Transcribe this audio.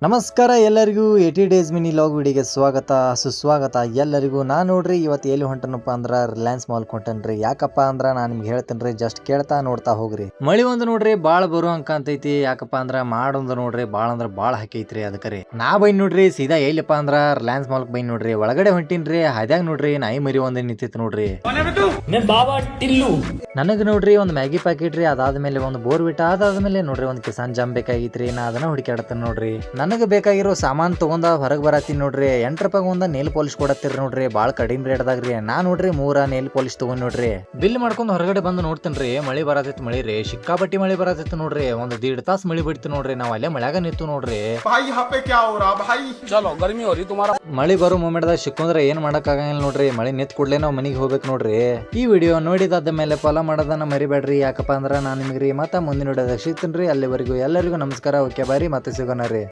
ನಮಸ್ಕಾರ ಎಲ್ಲರಿಗೂ 80 days mini log ವಿಡಿಯೋಗೆ ಸ್ವಾಗತ ಸುಸ್ವಾಗತ ಎಲ್ಲರಿಗೂ. ನಾನು ನೋಡ್ರಿ ಇವತ್ತು ಎಲ್ಲಿ ಹೊಂಟನಪ್ಪ ಅಂದ್ರೆ ರಿಲಯನ್ಸ್ ಮಾಲ್ ಹೊಂಟನ್ರಿ. ಯಾಕಪ್ಪ ಅಂದ್ರೆ ನಾನು ನಿಮ್ಗೆ ಹೇಳ್ತೇನೆ ರೀ, ಜಸ್ಟ್ ಕೇಳ್ತಾ ನೋಡ್ತಾ ಹೋಗ್ರಿ. ಮಳಿ ಒಂದು ನೋಡ್ರಿ ಭಾಳ ಬರೋ ಅಂತೈತಿ. ಯಾಕಪ್ಪ ಅಂದ್ರೆ ಮಾಡೊಂದು ನೋಡ್ರಿ ಭಾಳ ಅಂದ್ರೆ ಭಾಳ ಹಾಕೈತ್ರಿ. ಅದಕ್ಕೆ ನಾ ಬೈನ್ ನೋಡ್ರಿ ಸೀದಾ ಎಲ್ಲಿಪ್ಪ ಅಂದ್ರೆ ರಿಲಯನ್ಸ್ ಮಾಲ್ಕ್ ಬೈನ್ ನೋಡ್ರಿ. ಒಳಗಡೆ ಹೊಂಟಿನ್ರಿ, ಹಾದ್ಯಾಗ ನೋಡ್ರಿ ನಾಯಿ ಮರಿ ಒಂದೇ ನಿಂತಿತ್ತು ನೋಡ್ರಿ. ನನಗೆ ನೋಡ್ರಿ ಒಂದು ಮ್ಯಾಗಿ ಪ್ಯಾಕೆಟ್ ರೀ, ಅದಾದ್ಮೇಲೆ ಒಂದು ಬೋರ್ವಿಟ, ಅದಾದ್ಮೇಲೆ ನೋಡ್ರಿ ಒಂದು ಕಿಸಾನ್ ಜಾಮ್ ಬೇಕಾಗಿತ್ರಿ. ನಾ ಅದನ್ನ ಹುಡುಕಾಡತ್ತೇನೆ ನೋಡ್ರಿ. ನನಗೆ ಬೇಕಾಗಿರೋ ಸಾಮಾನು ತಗೊಂಡ ಹೊರಗೆ ಬರತ್ತೀನಿ ನೋಡ್ರಿ. 8 ರೂಪಾಯಿ ಒಂದು ನೇಲ್ ಪಾಲಿಶ್ ಕೊಡತ್ತೀರಿ ನೋಡ್ರಿ, ಭಾಳ ಕಡಿಮೆ ರೇಟ್ದಾಗ್ರಿ. ನಾ ನೋಡ್ರಿ 3 ನೇಲ್ ಪಾಲಿಶ್ ತಗೊಂಡ್ ನೋಡ್ರಿ. ಬಿಲ್ ಮಾಡ್ಕೊಂಡು ಹೊರಗಡೆ ಬಂದು ನೋಡ್ತೇನ್ರಿ, ಮಳಿ ಬರತೈತಿ. ಮಳಿ ರೀ ಸಿಕ್ಕಾಪಟ್ಟಿ ಮಳಿ ಬರತೈತಿ ನೋಡ್ರಿ. ಒಂದು 1.5 ತಾಸು ಮಳಿ ಬಿಡ್ತು ನೋಡ್ರಿ. ನಾವ್ ಅಲ್ಲೇ ಮಳ್ಯಾಗ ನಿಂತು ನೋಡ್ರಿ. ಮಳಿ ಬರೋ ಮೂಮೆಂಟ್ ದಾಗ ಸಿಕ್ಕಂದ್ರೆ ಏನ್ ಮಾಡಕ್ ಆಗಂಗಿಲ್ಲ ನೋಡ್ರಿ. ಮಳಿ ನಿಂತ್ ಕೂಡ್ಲೆ ನಾವ್ ಮನಿಗೆ ಹೋಗ್ಬೇಕು ನೋಡ್ರಿ. ಈ ವಿಡಿಯೋ ನೋಡಿದಾದ ಮೇಲೆ ಫಾಲೋ ಮಾಡೋದನ್ನ ಮರಿಬೇಡ್ರಿ. ಯಾಕಪ್ಪ ಅಂದ್ರ ನಾನ್ ನಿಮ್ಗ್ರಿ ಮತ್ತೆ ಮುಂದಿನ ವಿಡಿಯೋದಾಗ ಸಿಗ್ತೀನಿ. ಅಲ್ಲಿವರೆಗೂ ಎಲ್ಲರಿಗೂ ನಮಸ್ಕಾರ. ಓಕೆ ಬಾರಿ, ಮತ್ತೆ ಸಿಗೋಣ ರೀ.